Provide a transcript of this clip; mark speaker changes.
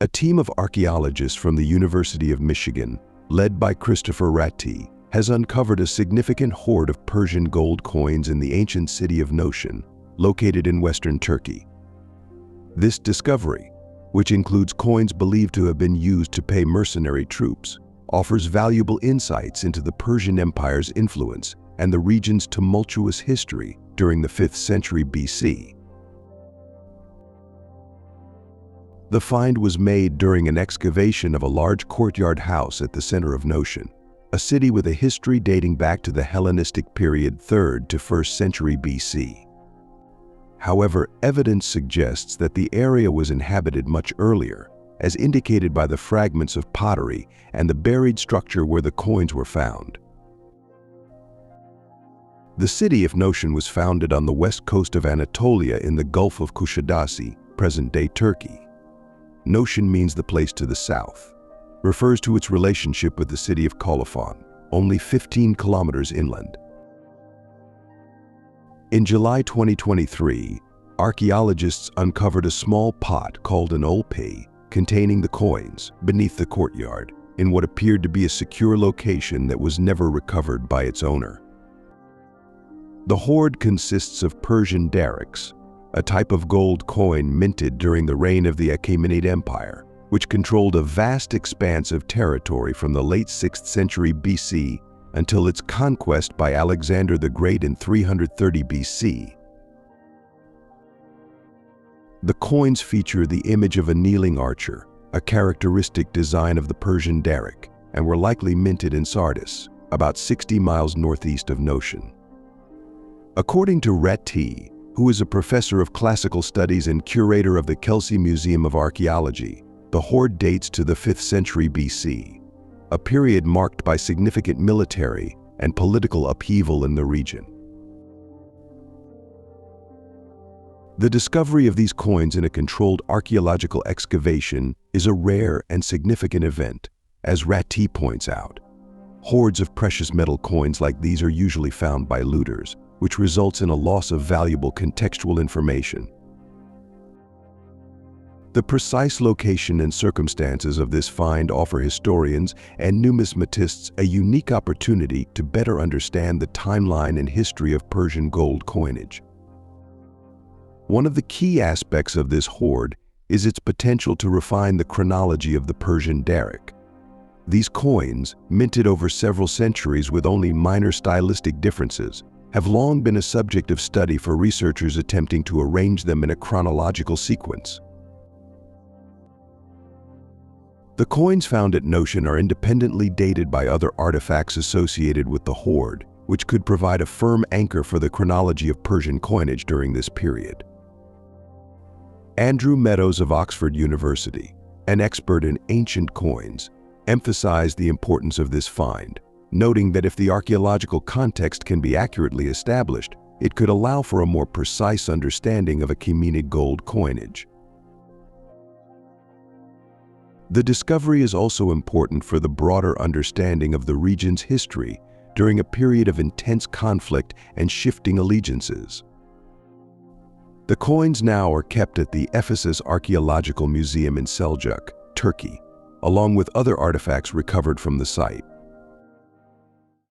Speaker 1: A team of archaeologists from the University of Michigan, led by Christopher Ratté, has uncovered a significant hoard of Persian gold coins in the ancient city of Notion, located in western Turkey. This discovery, which includes coins believed to have been used to pay mercenary troops, offers valuable insights into the Persian Empire's influence and the region's tumultuous history during the 5th century BC. The find was made during an excavation of a large courtyard house at the center of Notion, a city with a history dating back to the Hellenistic period 3rd to 1st century BC. However, evidence suggests that the area was inhabited much earlier, as indicated by the fragments of pottery and the buried structure where the coins were found. The city of Notion was founded on the west coast of Anatolia in the Gulf of Kuşadası, present-day Turkey. Notion means the place to the south, refers to its relationship with the city of Colophon, only 15 kilometers inland. In July 2023, archaeologists uncovered a small pot called an olpe containing the coins beneath the courtyard in what appeared to be a secure location that was never recovered by its owner. The hoard consists of Persian darics, a type of gold coin minted during the reign of the Achaemenid Empire, which controlled a vast expanse of territory from the late 6th century BC until its conquest by Alexander the Great in 330 BC. The coins feature the image of a kneeling archer, a characteristic design of the Persian daric, and were likely minted in Sardis, about 60 miles northeast of Notion. According to Ratté, who is a professor of classical studies and curator of the Kelsey Museum of Archaeology, the hoard dates to the 5th century BC, a period marked by significant military and political upheaval in the region. The discovery of these coins in a controlled archaeological excavation is a rare and significant event, as Ratté points out. Hoards of precious metal coins like these are usually found by looters, which results in a loss of valuable contextual information. The precise location and circumstances of this find offer historians and numismatists a unique opportunity to better understand the timeline and history of Persian gold coinage. One of the key aspects of this hoard is its potential to refine the chronology of the Persian daric. These coins, minted over several centuries with only minor stylistic differences, have long been a subject of study for researchers attempting to arrange them in a chronological sequence. The coins found at Notion are independently dated by other artifacts associated with the hoard, which could provide a firm anchor for the chronology of Persian coinage during this period. Andrew Meadows of Oxford University, an expert in ancient coins, emphasized the importance of this find, noting that if the archaeological context can be accurately established, it could allow for a more precise understanding of Achaemenid gold coinage. The discovery is also important for the broader understanding of the region's history during a period of intense conflict and shifting allegiances. The coins now are kept at the Ephesus Archaeological Museum in Seljuk, Turkey, along with other artifacts recovered from the site.